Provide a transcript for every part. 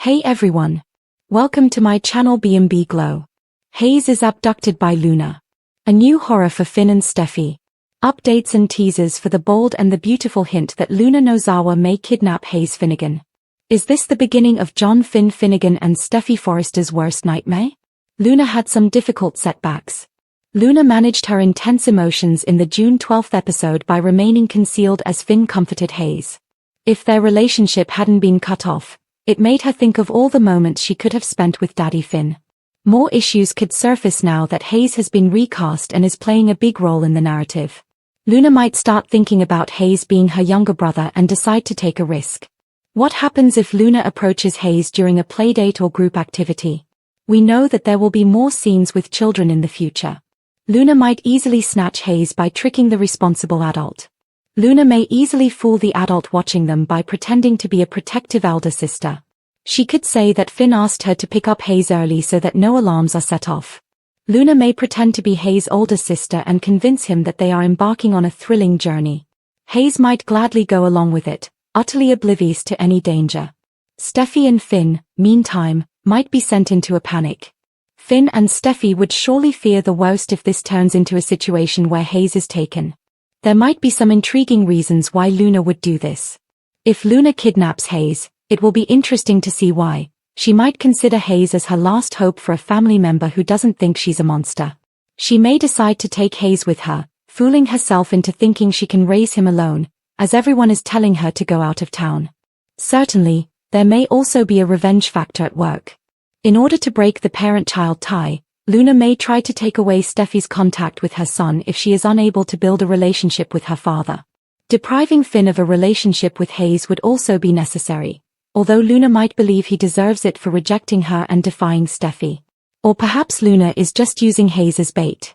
Hey everyone. Welcome to my channel B&B Glow. Hayes is abducted by Luna. A new horror for Finn and Steffy. Updates and teasers for the bold and the beautiful hint that Luna Nozawa may kidnap Hayes Finnegan. Is this the beginning of John Finn Finnegan and Steffy Forrester's worst nightmare? Luna had some difficult setbacks. Luna managed her intense emotions in the June 12th episode by remaining concealed as Finn comforted Hayes. If their relationship hadn't been cut off, it made her think of all the moments she could have spent with Daddy Finn. More issues could surface now that Hayes has been recast and is playing a big role in the narrative. Luna might start thinking about Hayes being her younger brother and decide to take a risk. What happens if Luna approaches Hayes during a playdate or group activity? We know that there will be more scenes with children in the future. Luna might easily snatch Hayes by tricking the responsible adult. Luna may easily fool the adult watching them by pretending to be a protective elder sister. She could say that Finn asked her to pick up Hayes early so that no alarms are set off. Luna may pretend to be Hayes' older sister and convince him that they are embarking on a thrilling journey. Hayes might gladly go along with it, utterly oblivious to any danger. Steffy and Finn, meantime, might be sent into a panic. Finn and Steffy would surely fear the worst if this turns into a situation where Hayes is taken. There might be some intriguing reasons why Luna would do this. If Luna kidnaps Hayes, it will be interesting to see why. She might consider Hayes as her last hope for a family member who doesn't think she's a monster. She may decide to take Hayes with her, fooling herself into thinking she can raise him alone, as everyone is telling her to go out of town. Certainly, there may also be a revenge factor at work. In order to break the parent-child tie, Luna may try to take away Steffy's contact with her son if she is unable to build a relationship with her father. Depriving Finn of a relationship with Hayes would also be necessary, although Luna might believe he deserves it for rejecting her and defying Steffy. Or perhaps Luna is just using Hayes as bait.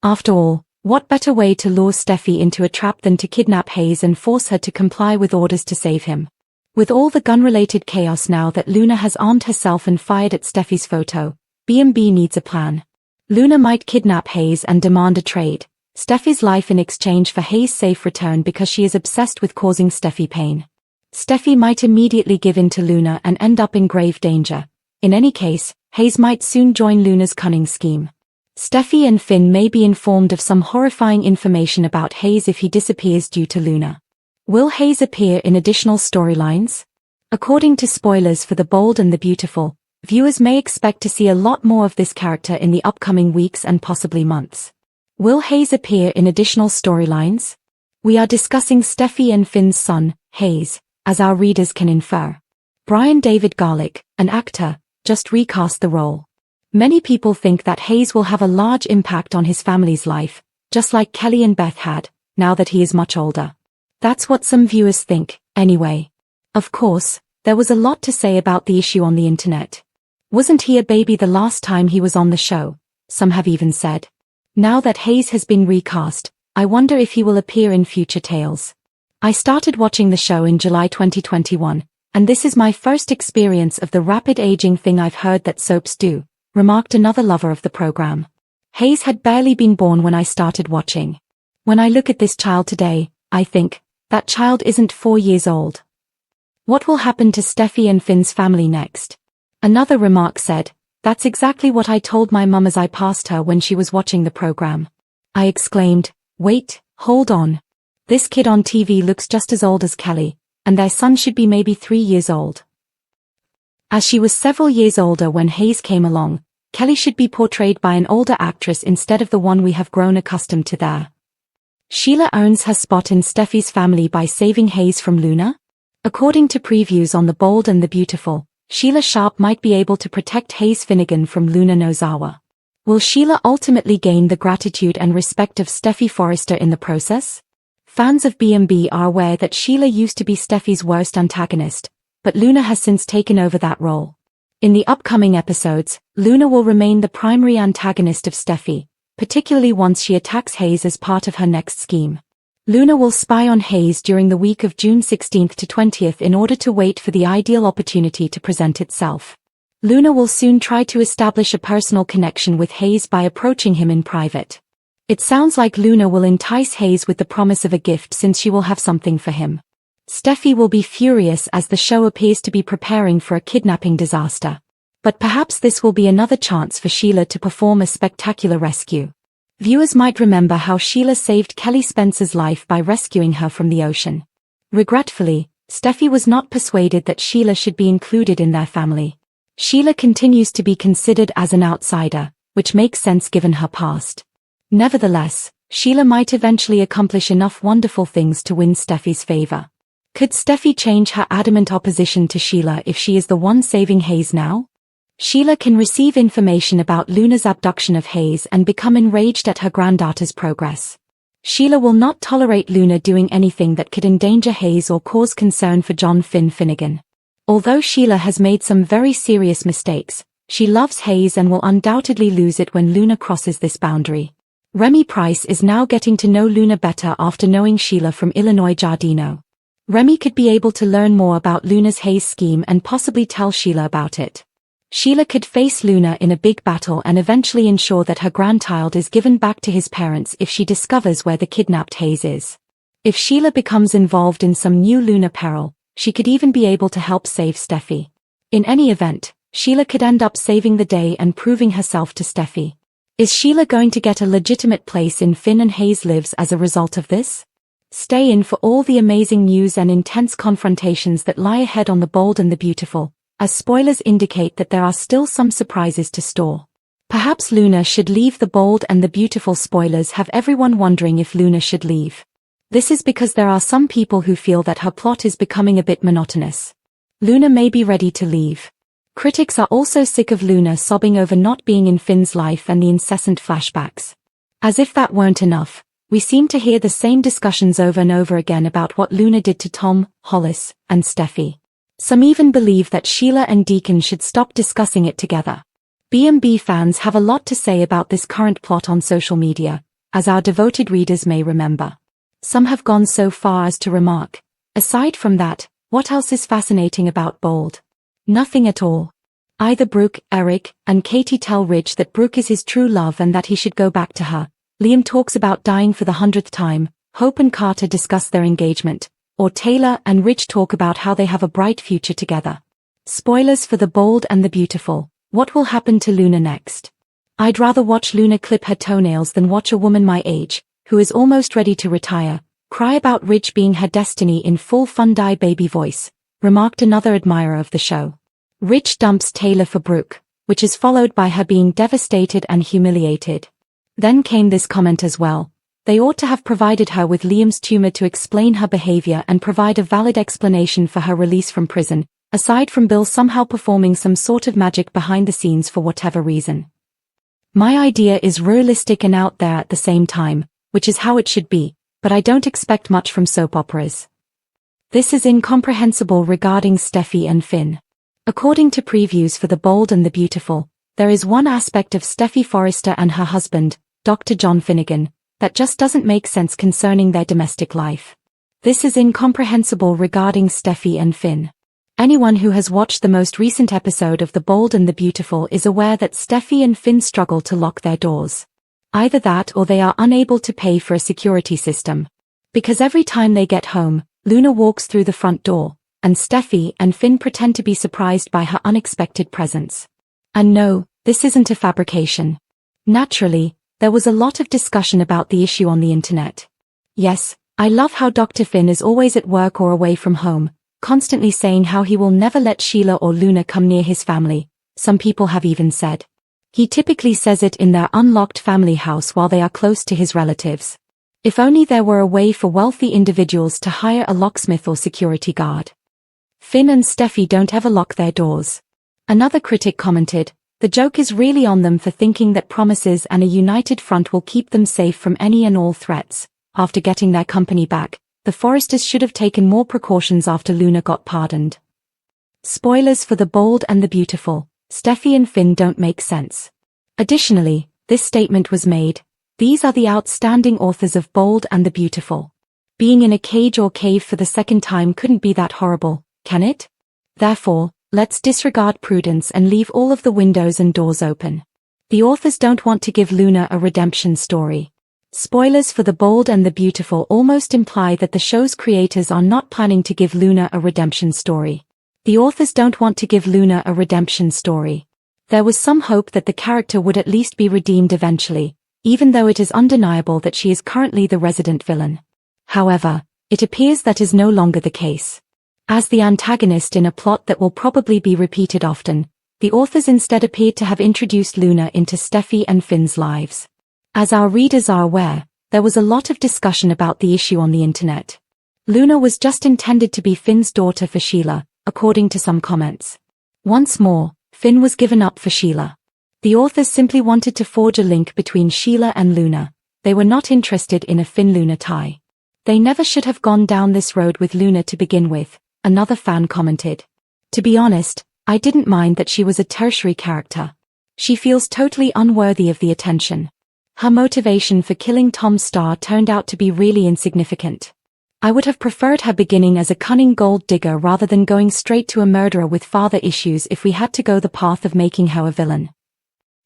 After all, what better way to lure Steffy into a trap than to kidnap Hayes and force her to comply with orders to save him? With all the gun-related chaos now that Luna has armed herself and fired at Steffy's photo, B&B needs a plan. Luna might kidnap Hayes and demand a trade, Steffy's life in exchange for Hayes' safe return because she is obsessed with causing Steffy pain. Steffy might immediately give in to Luna and end up in grave danger. In any case, Hayes might soon join Luna's cunning scheme. Steffy and Finn may be informed of some horrifying information about Hayes if he disappears due to Luna. Will Hayes appear in additional storylines? According to spoilers for The Bold and the Beautiful, viewers may expect to see a lot more of this character in the upcoming weeks and possibly months. Will Hayes appear in additional storylines? We are discussing Steffy and Finn's son, Hayes, as our readers can infer. Brian David Garlick, an actor, just recast the role. Many people think that Hayes will have a large impact on his family's life, just like Kelly and Beth had, now that he is much older. That's what some viewers think, anyway. Of course, there was a lot to say about the issue on the internet. Wasn't he a baby the last time he was on the show? Some have even said. Now that Hayes has been recast, I wonder if he will appear in future tales. I started watching the show in July 2021, and this is my first experience of the rapid aging thing I've heard that soaps do, remarked another lover of the program. Hayes had barely been born when I started watching. When I look at this child today, I think, that child isn't 4 years old. What will happen to Steffy and Finn's family next? Another remark said, that's exactly what I told my mum as I passed her when she was watching the program. I exclaimed, wait, hold on. This kid on TV looks just as old as Kelly, and their son should be maybe 3 years old. As she was several years older when Hayes came along, Kelly should be portrayed by an older actress instead of the one we have grown accustomed to there. Sheila earns her spot in Steffy's family by saving Hayes from Luna? According to previews on The Bold and the Beautiful, Sheila Sharp might be able to protect Hayes Finnegan from Luna Nozawa. Will Sheila ultimately gain the gratitude and respect of Steffy Forrester in the process? Fans of B&B are aware that Sheila used to be Steffy's worst antagonist, but Luna has since taken over that role. In the upcoming episodes, Luna will remain the primary antagonist of Steffy, particularly once she attacks Hayes as part of her next scheme. Luna will spy on Hayes during the week of June 16th to 20th in order to wait for the ideal opportunity to present itself. Luna will soon try to establish a personal connection with Hayes by approaching him in private. It sounds like Luna will entice Hayes with the promise of a gift since she will have something for him. Steffy will be furious as the show appears to be preparing for a kidnapping disaster. But perhaps this will be another chance for Sheila to perform a spectacular rescue. Viewers might remember how Sheila saved Kelly Spencer's life by rescuing her from the ocean. Regretfully, Steffy was not persuaded that Sheila should be included in their family. Sheila continues to be considered as an outsider, which makes sense given her past. Nevertheless, Sheila might eventually accomplish enough wonderful things to win Steffy's favor. Could Steffy change her adamant opposition to Sheila if she is the one saving Hayes now? Sheila can receive information about Luna's abduction of Hayes and become enraged at her granddaughter's progress. Sheila will not tolerate Luna doing anything that could endanger Hayes or cause concern for John Finnegan. Although Sheila has made some very serious mistakes, she loves Hayes and will undoubtedly lose it when Luna crosses this boundary. Remy Price is now getting to know Luna better after knowing Sheila from Illinois Giardino. Remy could be able to learn more about Luna's Hayes scheme and possibly tell Sheila about it. Sheila could face Luna in a big battle and eventually ensure that her grandchild is given back to his parents if she discovers where the kidnapped Hayes is. If Sheila becomes involved in some new Luna peril, she could even be able to help save Steffy. In any event, Sheila could end up saving the day and proving herself to Steffy. Is Sheila going to get a legitimate place in Finn and Hayes' lives as a result of this? Stay in for all the amazing news and intense confrontations that lie ahead on The Bold and the Beautiful, as spoilers indicate that there are still some surprises to store. Perhaps Luna should leave The Bold and the Beautiful. Spoilers have everyone wondering if Luna should leave. This is because there are some people who feel that her plot is becoming a bit monotonous. Luna may be ready to leave. Critics are also sick of Luna sobbing over not being in Finn's life and the incessant flashbacks. As if that weren't enough, we seem to hear the same discussions over and over again about what Luna did to Tom, Hollis, and Steffy. Some even believe that Sheila and Deacon should stop discussing it together. B&B fans have a lot to say about this current plot on social media, as our devoted readers may remember. Some have gone so far as to remark, aside from that, what else is fascinating about Bold? Nothing at all. Either Brooke, Eric, and Katie tell Ridge that Brooke is his true love and that he should go back to her. Liam talks about dying for the 100th time. Hope and Carter discuss their engagement. Or Taylor and Ridge talk about how they have a bright future together. Spoilers for The Bold and the Beautiful. What will happen to Luna next? I'd rather watch Luna clip her toenails than watch a woman my age, who is almost ready to retire, cry about Ridge being her destiny in full Fundy baby voice, remarked another admirer of the show. Ridge dumps Taylor for Brooke, which is followed by her being devastated and humiliated. Then came this comment as well. They ought to have provided her with Liam's tumor to explain her behavior and provide a valid explanation for her release from prison, aside from Bill somehow performing some sort of magic behind the scenes for whatever reason. My idea is realistic and out there at the same time, which is how it should be, but I don't expect much from soap operas. This is incomprehensible regarding Steffy and Finn. According to previews for The Bold and the Beautiful, there is one aspect of Steffy Forrester and her husband, Dr. John Finnegan, that just doesn't make sense concerning their domestic life. This is incomprehensible regarding Steffy and Finn. Anyone who has watched the most recent episode of The Bold and the Beautiful is aware that Steffy and Finn struggle to lock their doors. Either that or they are unable to pay for a security system. Because every time they get home, Luna walks through the front door, and Steffy and Finn pretend to be surprised by her unexpected presence. And no, this isn't a fabrication. Naturally, there was a lot of discussion about the issue on the internet. Yes, I love how Dr. Finn is always at work or away from home, constantly saying how he will never let Sheila or Luna come near his family. Some people have even said he typically says it in their unlocked family house while they are close to his relatives. If only there were a way for wealthy individuals to hire a locksmith or security guard. Finn and Steffy don't ever lock their doors. Another critic commented, the joke is really on them for thinking that promises and a united front will keep them safe from any and all threats. After getting their company back, the Forresters should have taken more precautions after Luna got pardoned. Spoilers for The Bold and the Beautiful. Steffy and Finn don't make sense. Additionally, this statement was made, these are the outstanding authors of Bold and the Beautiful. Being in a cage or cave for the second time couldn't be that horrible, can it? Therefore, let's disregard prudence and leave all of the windows and doors open. The authors don't want to give Luna a redemption story. Spoilers for The Bold and the Beautiful almost imply that the show's creators are not planning to give Luna a redemption story. The authors don't want to give Luna a redemption story. There was some hope that the character would at least be redeemed eventually, even though it is undeniable that she is currently the resident villain. However, it appears that is no longer the case. As the antagonist in a plot that will probably be repeated often, the authors instead appeared to have introduced Luna into Steffy and Finn's lives. As our readers are aware, there was a lot of discussion about the issue on the internet. Luna was just intended to be Finn's daughter for Sheila, according to some comments. Once more, Finn was given up for Sheila. The authors simply wanted to forge a link between Sheila and Luna. They were not interested in a Finn-Luna tie. They never should have gone down this road with Luna to begin with, another fan commented. To be honest, I didn't mind that she was a tertiary character. She feels totally unworthy of the attention. Her motivation for killing Tom Star turned out to be really insignificant. I would have preferred her beginning as a cunning gold digger rather than going straight to a murderer with father issues if we had to go the path of making her a villain.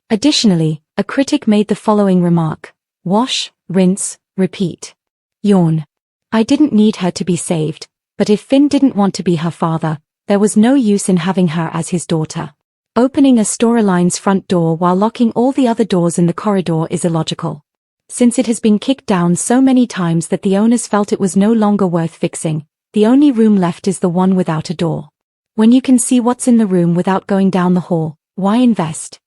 Additionally, a critic made the following remark: wash, rinse, repeat. Yawn. I didn't need her to be saved, but if Finn didn't want to be her father, there was no use in having her as his daughter. Opening a storyline's front door while locking all the other doors in the corridor is illogical. Since it has been kicked down so many times that the owners felt it was no longer worth fixing, the only room left is the one without a door. When you can see what's in the room without going down the hall, why invest?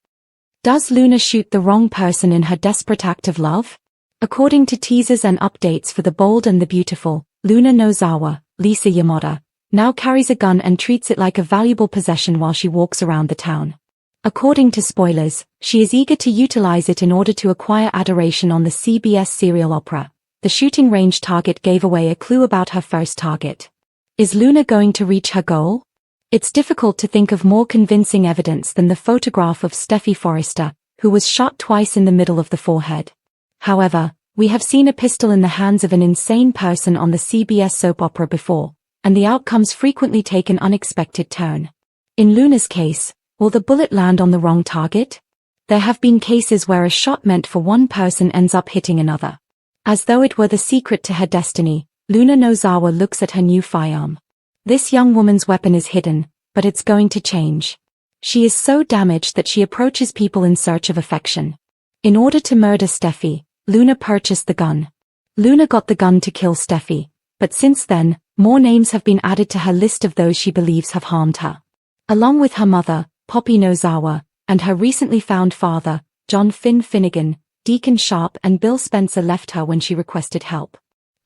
Does Luna shoot the wrong person in her desperate act of love? According to teasers and updates for The Bold and the Beautiful, Luna Nozawa, Lisa Yamada, now carries a gun and treats it like a valuable possession while she walks around the town. According to spoilers, she is eager to utilize it in order to acquire adoration on the CBS serial opera. The shooting range target gave away a clue about her first target. Is Luna going to reach her goal? It's difficult to think of more convincing evidence than the photograph of Steffy Forrester, who was shot twice in the middle of the forehead. However, we have seen a pistol in the hands of an insane person on the CBS soap opera before, and the outcomes frequently take an unexpected turn. In Luna's case, will the bullet land on the wrong target? There have been cases where a shot meant for one person ends up hitting another. As though it were the secret to her destiny, Luna Nozawa looks at her new firearm. This young woman's weapon is hidden, but it's going to change. She is so damaged that she approaches people in search of affection. In order to murder Steffy, Luna purchased the gun. Luna got the gun to kill Steffy, but since then, more names have been added to her list of those she believes have harmed her. Along with her mother, Poppy Nozawa, and her recently found father, John Finn Finnegan, Deacon Sharp and Bill Spencer left her when she requested help.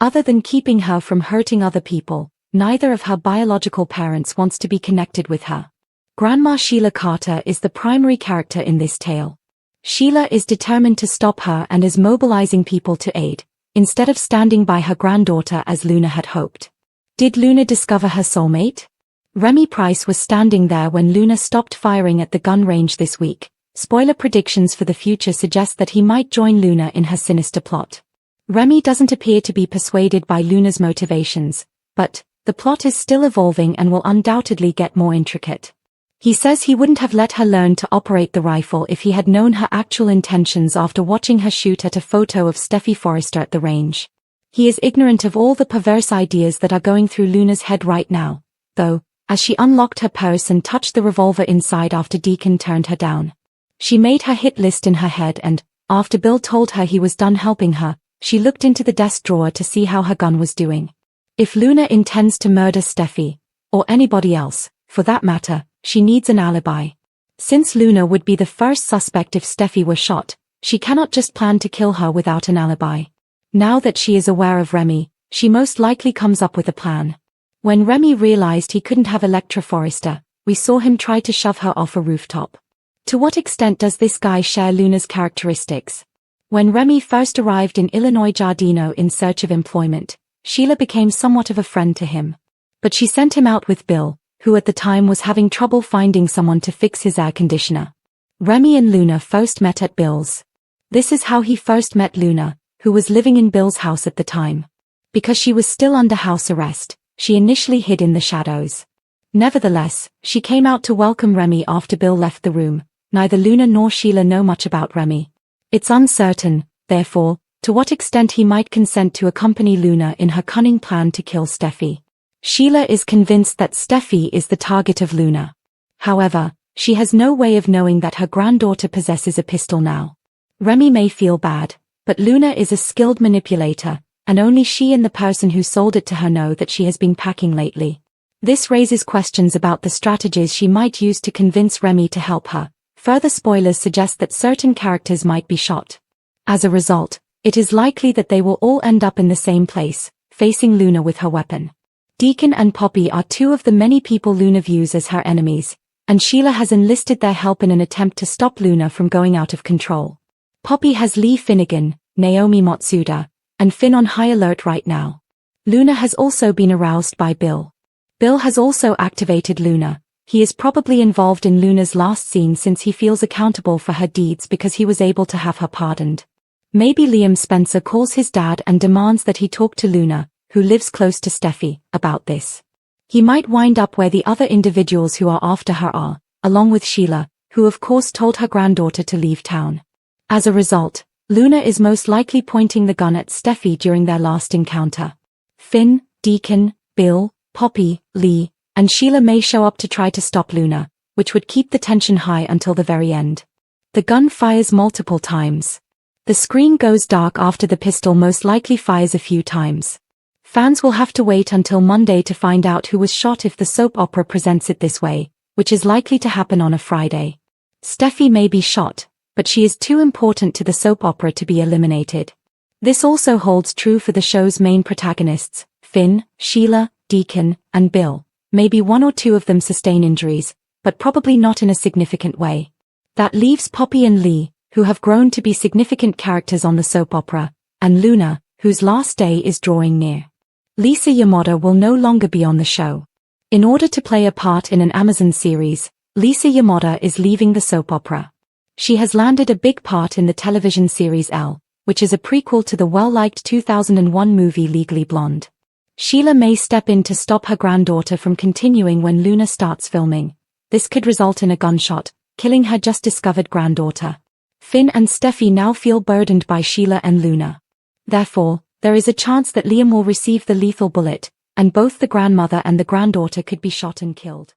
Other than keeping her from hurting other people, neither of her biological parents wants to be connected with her. Grandma Sheila Carter is the primary character in this tale. Sheila is determined to stop her and is mobilizing people to aid, instead of standing by her granddaughter as Luna had hoped. Did Luna discover her soulmate? Remy Price was standing there when Luna stopped firing at the gun range this week. Spoiler predictions for the future suggest that he might join Luna in her sinister plot. Remy doesn't appear to be persuaded by Luna's motivations, but the plot is still evolving and will undoubtedly get more intricate. He says he wouldn't have let her learn to operate the rifle if he had known her actual intentions after watching her shoot at a photo of Steffy Forrester at the range. He is ignorant of all the perverse ideas that are going through Luna's head right now, though, as she unlocked her purse and touched the revolver inside after Deacon turned her down. She made her hit list in her head and, after Bill told her he was done helping her, she looked into the desk drawer to see how her gun was doing. If Luna intends to murder Steffy, or anybody else, for that matter, she needs an alibi. Since Luna would be the first suspect if Steffy were shot, she cannot just plan to kill her without an alibi. Now that she is aware of Remy, she most likely comes up with a plan. When Remy realized he couldn't have Electra Forrester, we saw him try to shove her off a rooftop. To what extent does this guy share Luna's characteristics? When Remy first arrived in Illinois Giardino in search of employment, Sheila became somewhat of a friend to him. But she sent him out with Bill, who at the time was having trouble finding someone to fix his air conditioner. Remy and Luna first met at Bill's. This is how he first met Luna, who was living in Bill's house at the time. Because she was still under house arrest, she initially hid in the shadows. Nevertheless, she came out to welcome Remy after Bill left the room. Neither Luna nor Sheila know much about Remy. It's uncertain, therefore, to what extent he might consent to accompany Luna in her cunning plan to kill Steffy. Sheila is convinced that Steffy is the target of Luna. However, she has no way of knowing that her granddaughter possesses a pistol now. Remy may feel bad, but Luna is a skilled manipulator, and only she and the person who sold it to her know that she has been packing lately. This raises questions about the strategies she might use to convince Remy to help her. Further spoilers suggest that certain characters might be shot. As a result, it is likely that they will all end up in the same place, facing Luna with her weapon. Deacon and Poppy are two of the many people Luna views as her enemies, and Sheila has enlisted their help in an attempt to stop Luna from going out of control. Poppy has Lee Finnegan, Naomi Matsuda, and Finn on high alert right now. Luna has also been aroused by Bill. Bill has also activated Luna. He is probably involved in Luna's last scene since he feels accountable for her deeds because he was able to have her pardoned. Maybe Liam Spencer calls his dad and demands that he talk to Luna, who lives close to Steffy, about this. He might wind up where the other individuals who are after her are, along with Sheila, who of course told her granddaughter to leave town. As a result, Luna is most likely pointing the gun at Steffy during their last encounter. Finn, Deacon, Bill, Poppy, Lee, and Sheila may show up to try to stop Luna, which would keep the tension high until the very end. The gun fires multiple times. The screen goes dark after the pistol most likely fires a few times. Fans will have to wait until Monday to find out who was shot if the soap opera presents it this way, which is likely to happen on a Friday. Steffy may be shot, but she is too important to the soap opera to be eliminated. This also holds true for the show's main protagonists, Finn, Sheila, Deacon, and Bill. Maybe one or two of them sustain injuries, but probably not in a significant way. That leaves Poppy and Lee, who have grown to be significant characters on the soap opera, and Luna, whose last day is drawing near. Lisa Yamada will no longer be on the show. In order to play a part in an Amazon series, Lisa Yamada is leaving the soap opera. She has landed a big part in the television series Elle, which is a prequel to the well-liked 2001 movie Legally Blonde. Sheila may step in to stop her granddaughter from continuing when Luna starts filming. This could result in a gunshot, killing her just-discovered granddaughter. Finn and Steffy now feel burdened by Sheila and Luna. Therefore, there is a chance that Liam will receive the lethal bullet, and both the grandmother and the granddaughter could be shot and killed.